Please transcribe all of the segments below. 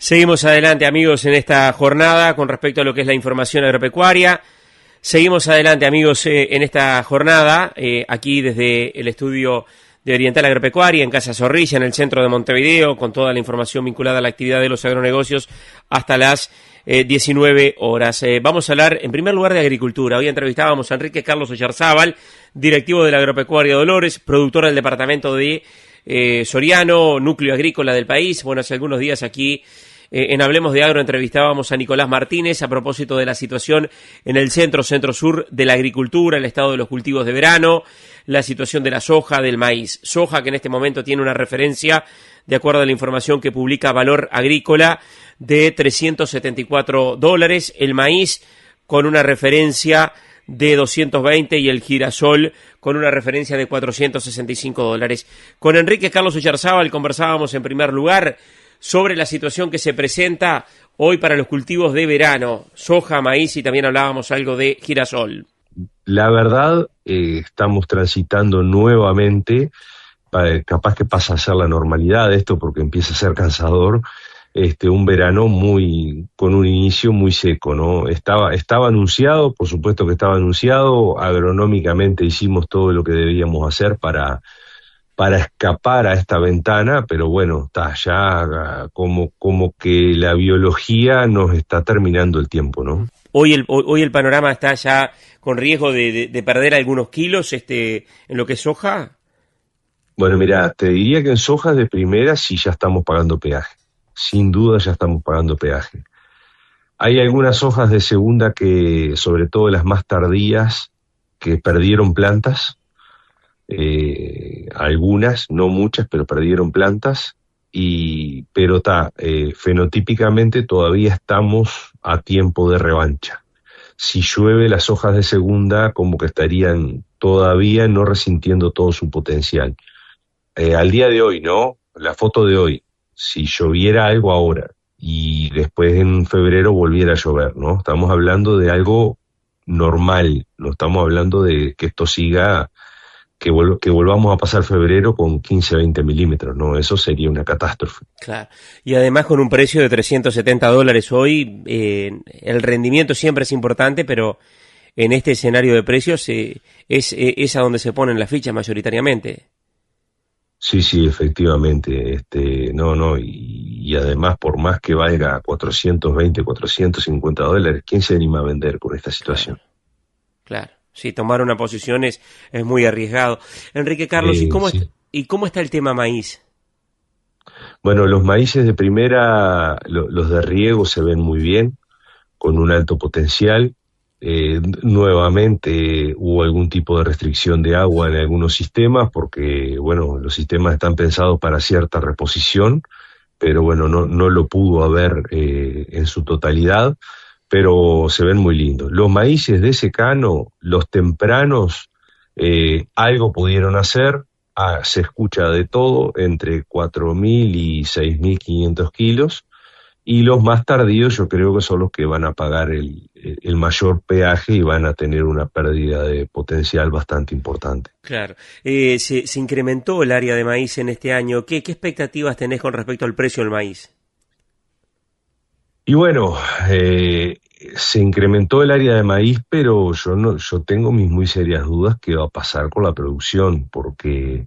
Seguimos adelante, amigos, en esta jornada con respecto a lo que es la información agropecuaria. Seguimos adelante, amigos, en esta jornada, aquí desde el estudio de Oriental Agropecuaria, en Casa Zorrilla, en el centro de Montevideo, con toda la información vinculada a la actividad de los agronegocios hasta las 19 horas. Vamos a hablar, en primer lugar, de agricultura. Hoy entrevistábamos a Enrique Carlos Oyarzábal, directivo de la Agropecuaria Dolores, productor del departamento de Soriano, núcleo agrícola del país. Bueno, hace algunos días aquí en Hablemos de Agro entrevistábamos a Nicolás Martínez a propósito de la situación en el centro-sur de la agricultura, el estado de los cultivos de verano, la situación de la soja, del maíz. Soja que en este momento tiene una referencia, de acuerdo a la información que publica Valor Agrícola, de $374, el maíz con una referencia de 220 y el girasol con una referencia de $465. Con Enrique Carlos Oyarzábal conversábamos en primer lugar sobre la situación que se presenta hoy para los cultivos de verano, soja, maíz, y también hablábamos algo de girasol. La verdad, estamos transitando nuevamente, capaz que pasa a ser la normalidad de esto porque empieza a ser cansador, un verano con un inicio muy seco, ¿no? Estaba anunciado, por supuesto que estaba anunciado, agronómicamente hicimos todo lo que debíamos hacer para escapar a esta ventana, pero bueno, está ya como que la biología nos está terminando el tiempo, ¿no? Hoy el panorama está ya con riesgo de perder algunos kilos en lo que es soja. Bueno, mira, te diría que en soja de primera sí ya estamos pagando peaje. Sin duda ya estamos pagando peaje. Hay algunas hojas de segunda que, sobre todo las más tardías, que perdieron plantas. Algunas, no muchas, pero perdieron plantas, pero fenotípicamente todavía estamos a tiempo de revancha. Si llueve, las hojas de segunda como que estarían todavía no resintiendo todo su potencial. Al día de hoy, ¿no? La foto de hoy, si lloviera algo ahora y después en febrero volviera a llover, ¿no? Estamos hablando de algo normal, no estamos hablando de que esto siga, que volvamos a pasar febrero con 15, 20 milímetros, ¿no? Eso sería una catástrofe. Claro, y además con un precio de $370 hoy, el rendimiento siempre es importante, pero en este escenario de precios es a donde se ponen las fichas mayoritariamente. Sí, efectivamente, y además por más que valga $420, $450, ¿quién se anima a vender con esta situación? Claro. Sí, tomar una posición es muy arriesgado. Enrique Carlos, ¿y cómo está el tema maíz? Bueno, los maíces de primera, los de riego se ven muy bien, con un alto potencial. Nuevamente hubo algún tipo de restricción de agua en algunos sistemas, porque, bueno, los sistemas están pensados para cierta reposición, pero bueno, no lo pudo haber en su totalidad. Pero se ven muy lindos. Los maíces de secano, los tempranos, algo pudieron hacer, se escucha de todo, entre 4.000 y 6.500 kilos, y los más tardíos yo creo que son los que van a pagar el mayor peaje y van a tener una pérdida de potencial bastante importante. Claro. Se incrementó el área de maíz en este año. ¿Qué expectativas tenés con respecto al precio del maíz? Y bueno, se incrementó el área de maíz, pero yo tengo mis muy serias dudas qué va a pasar con la producción, porque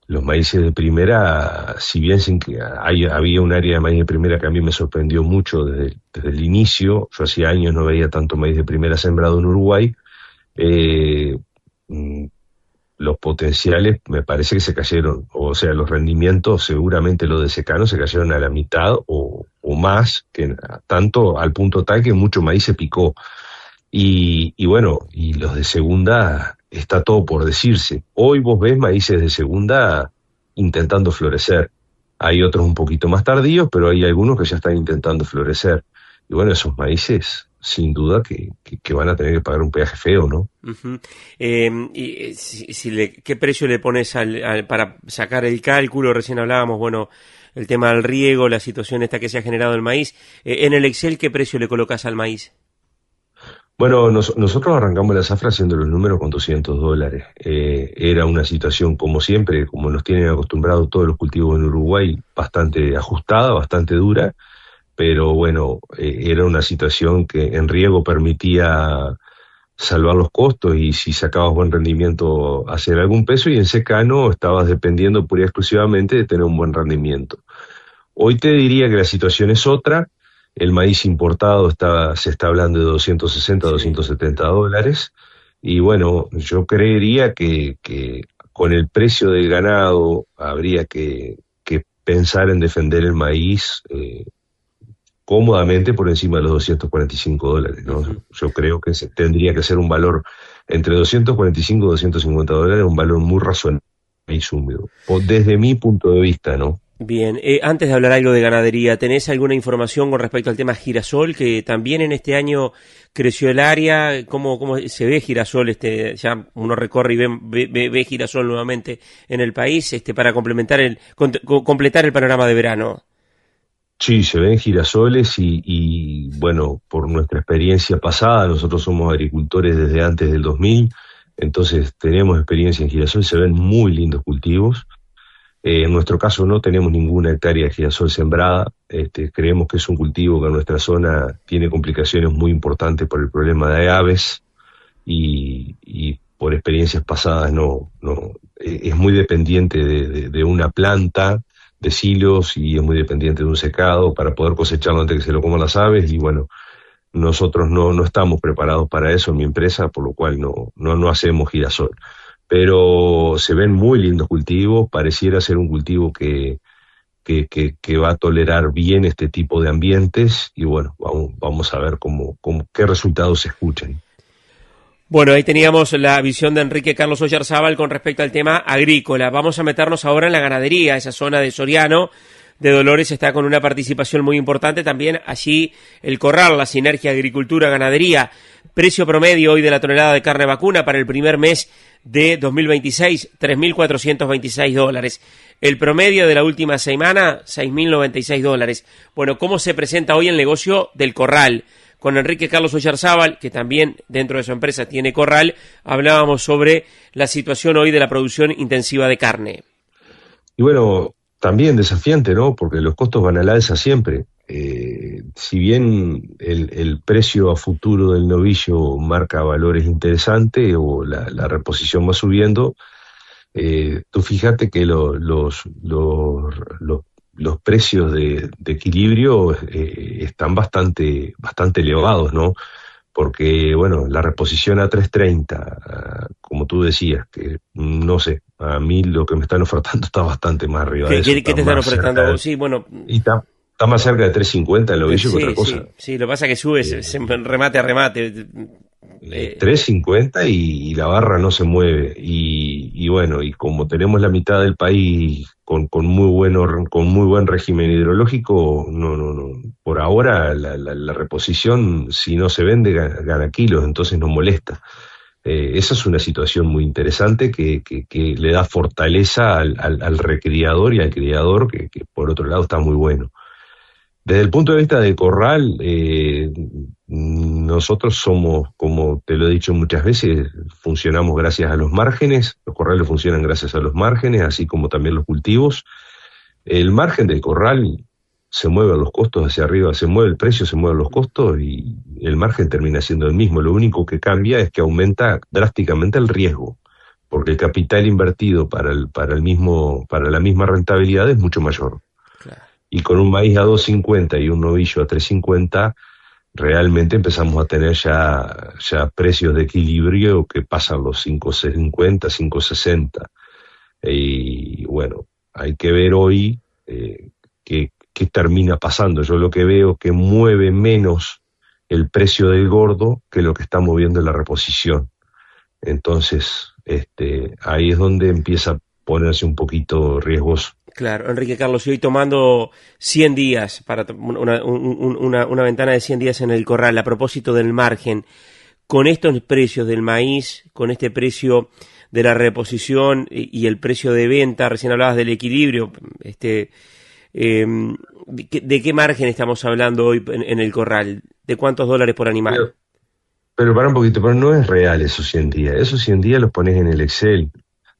los maíces de primera, si bien había un área de maíz de primera que a mí me sorprendió mucho desde el inicio, yo hacía años no veía tanto maíz de primera sembrado en Uruguay, los potenciales me parece que se cayeron, o sea, los rendimientos seguramente los de secano se cayeron a la mitad o más, que tanto al punto tal que mucho maíz se picó. Y bueno, y los de segunda está todo por decirse. Hoy vos ves maíces de segunda intentando florecer. Hay otros un poquito más tardíos, pero hay algunos que ya están intentando florecer. Y bueno, esos maíces sin duda que van a tener que pagar un peaje feo, ¿no? Uh-huh. ¿Qué precio le pones para sacar el cálculo? Recién hablábamos, bueno, el tema del riego, la situación esta que se ha generado el maíz. En el Excel, ¿qué precio le colocas al maíz? Bueno, nosotros arrancamos la zafra haciendo los números con $200. Era una situación, como siempre, como nos tienen acostumbrados todos los cultivos en Uruguay, bastante ajustada, bastante dura, pero bueno, era una situación que en riego permitía salvar los costos y si sacabas buen rendimiento hacer algún peso, y en secano estabas dependiendo pura y exclusivamente de tener un buen rendimiento. Hoy te diría que la situación es otra. El maíz importado se está hablando de 260, Sí. $270, y bueno, yo creería que con el precio del ganado habría que pensar en defender el maíz cómodamente por encima de los $245, ¿no? Ujú. Yo creo que tendría que ser un valor entre 245 y $250, un valor muy razonable maíz húmedo, desde mi punto de vista, ¿no? Bien, antes de hablar algo de ganadería, ¿tenés alguna información con respecto al tema girasol, que también en este año creció el área? ¿Cómo se ve girasol? Ya uno recorre y ve girasol nuevamente en el país, para completar el panorama de verano. Sí, se ven girasoles y bueno, por nuestra experiencia pasada, nosotros somos agricultores desde antes del 2000, entonces tenemos experiencia en girasol, se ven muy lindos cultivos. En nuestro caso no tenemos ninguna hectárea de girasol sembrada. Creemos que es un cultivo que en nuestra zona tiene complicaciones muy importantes por el problema de aves y por experiencias pasadas es muy dependiente de una planta, de silos, y es muy dependiente de un secado para poder cosecharlo antes que se lo coman las aves, y bueno, nosotros no estamos preparados para eso en mi empresa, por lo cual no hacemos girasol. Pero se ven muy lindos cultivos, pareciera ser un cultivo que va a tolerar bien este tipo de ambientes, y bueno, vamos a ver qué resultados se escuchan. Bueno, ahí teníamos la visión de Enrique Carlos Oyarzábal con respecto al tema agrícola. Vamos a meternos ahora en la ganadería. Esa zona de Soriano, de Dolores, está con una participación muy importante. También allí el Corral, la sinergia agricultura-ganadería. Precio promedio hoy de la tonelada de carne vacuna para el primer mes de 2026, $3.426. El promedio de la última semana, $6.096. Bueno, ¿cómo se presenta hoy el negocio del Corral? Con Enrique Carlos Oyarzábal, que también dentro de su empresa tiene corral, hablábamos sobre la situación hoy de la producción intensiva de carne. Y bueno, también desafiante, ¿no? Porque los costos van al alza siempre. Si bien el precio a futuro del novillo marca valores interesantes o la reposición va subiendo, tú fíjate que los precios de equilibrio están bastante elevados, ¿no? Porque, bueno, la reposición a 330, como tú decías, que no sé, a mí lo que me están ofertando está bastante más arriba de eso. ¿Qué te están ofertando? Sí, bueno. Y está más cerca de 350 el ovillo que otra cosa. Sí, lo que pasa es que sube remate a remate. 350 y la barra no se mueve. Y bueno, y como tenemos la mitad del país con muy buen régimen hidrológico, no. Por ahora la reposición, si no se vende, gana kilos, entonces nos molesta. Esa es una situación muy interesante que le da fortaleza al recriador y al criador, que por otro lado está muy bueno. Desde el punto de vista de corral, nosotros somos, como te lo he dicho muchas veces, funcionamos gracias a los márgenes. Los corrales funcionan gracias a los márgenes, así como también los cultivos. El margen del corral se mueve a los costos hacia arriba, se mueve el precio, se mueven los costos, y el margen termina siendo el mismo. Lo único que cambia es que aumenta drásticamente el riesgo, porque el capital invertido para la misma rentabilidad es mucho mayor. Claro. Y con un maíz a 2.50 y un novillo a 3.50, realmente empezamos a tener ya precios de equilibrio que pasan los 5.50, 5.60. Y bueno, hay que ver hoy qué termina pasando. Yo lo que veo que mueve menos el precio del gordo que lo que está moviendo la reposición. Entonces, ahí es donde empieza a ponerse un poquito riesgoso. Claro, Enrique Carlos, y hoy tomando 100 días, para una ventana de 100 días en el corral, a propósito del margen, con estos precios del maíz, con este precio de la reposición y el precio de venta, recién hablabas del equilibrio, ¿de qué margen estamos hablando hoy en el corral? ¿De cuántos dólares por animal? Pero para un poquito, pero no es real esos 100 días. Esos 100 días los pones en el Excel.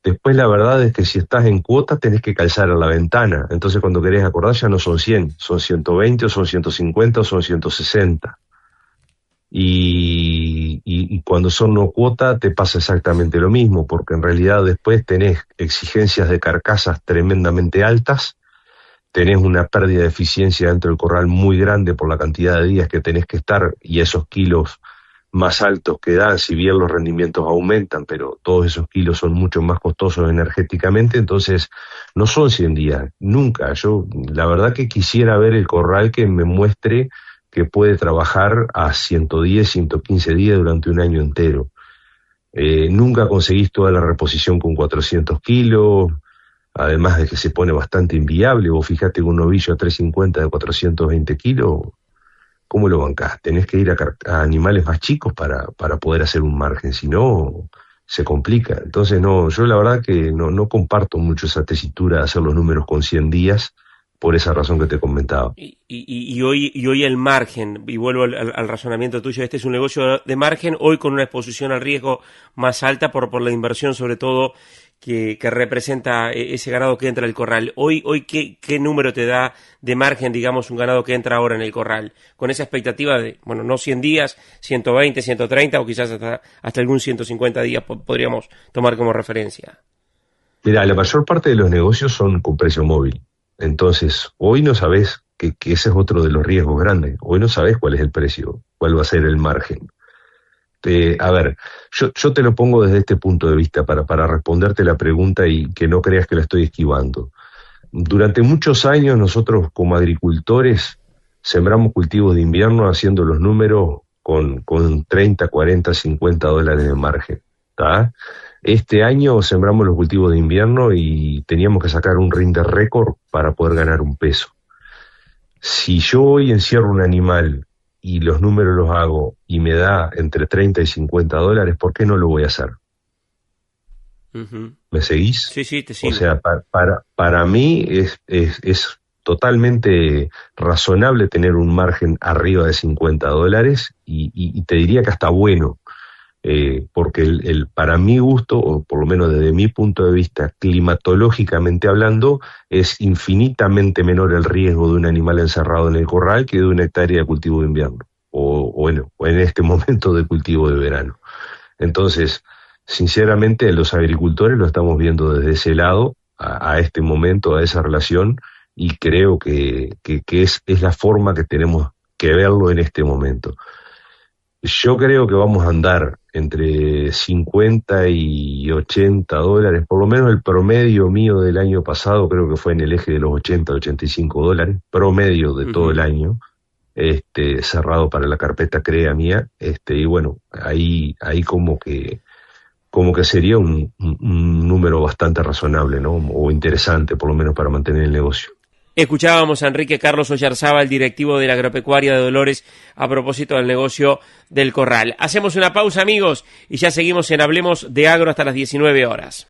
Después la verdad es que si estás en cuota tenés que calzar a la ventana. Entonces cuando querés acordar ya no son 100, son 120 o son 150 o son 160. Y cuando son no cuota te pasa exactamente lo mismo, porque en realidad después tenés exigencias de carcasas tremendamente altas, tenés una pérdida de eficiencia dentro del corral muy grande por la cantidad de días que tenés que estar y esos kilos más altos que dan, si bien los rendimientos aumentan, pero todos esos kilos son mucho más costosos energéticamente, entonces no son 100 días, nunca. Yo la verdad que quisiera ver el corral que me muestre que puede trabajar a 110, 115 días durante un año entero. Nunca conseguís toda la reposición con 400 kilos, además de que se pone bastante inviable. Vos fijate que un novillo a 350 de 420 kilos, ¿cómo lo bancás? Tenés que ir a animales más chicos para poder hacer un margen, si no se complica. Entonces no, yo la verdad que no comparto mucho esa tesitura de hacer los números con 100 días, por esa razón que te comentaba. Y hoy el margen, y vuelvo al razonamiento tuyo, este es un negocio de margen, hoy con una exposición al riesgo más alta por la inversión sobre todo que representa ese ganado que entra al corral. Hoy ¿qué número te da de margen, digamos, un ganado que entra ahora en el corral? Con esa expectativa de, bueno, no 100 días, 120, 130 o quizás hasta algún 150 días podríamos tomar como referencia. Mira, la mayor parte de los negocios son con precio móvil. Entonces, hoy no sabés que ese es otro de los riesgos grandes. Hoy no sabés cuál es el precio, cuál va a ser el margen. A ver, yo te lo pongo desde este punto de vista para responderte la pregunta y que no creas que la estoy esquivando. Durante muchos años nosotros como agricultores sembramos cultivos de invierno haciendo los números con 30, 40, 50 dólares de margen, ¿tá? Este año sembramos los cultivos de invierno y teníamos que sacar un rinde récord para poder ganar un peso. Si yo hoy encierro un animal y los números los hago y me da entre 30 y 50 dólares, ¿por qué no lo voy a hacer? Uh-huh. ¿Me seguís? Sí, te sigo. O sea, para mí es totalmente razonable tener un margen arriba de 50 dólares y te diría que hasta bueno. Porque para mi gusto, o por lo menos desde mi punto de vista, climatológicamente hablando, es infinitamente menor el riesgo de un animal encerrado en el corral que de una hectárea de cultivo de invierno, o en este momento de cultivo de verano. Entonces, sinceramente, los agricultores lo estamos viendo desde ese lado, a este momento, a esa relación, y creo que es la forma que tenemos que verlo en este momento. Yo creo que vamos a andar entre 50 y 80 dólares, por lo menos el promedio mío del año pasado creo que fue en el eje de los 80, 85 dólares, promedio de todo el año, cerrado para la carpeta CREA mía, y bueno, ahí como que sería un número bastante razonable, ¿no? O interesante, por lo menos para mantener el negocio. Escuchábamos a Enrique Carlos Oyarzábal, directivo de la Agropecuaria de Dolores, a propósito del negocio del corral. Hacemos una pausa, amigos, y ya seguimos en Hablemos de Agro hasta las 19 horas.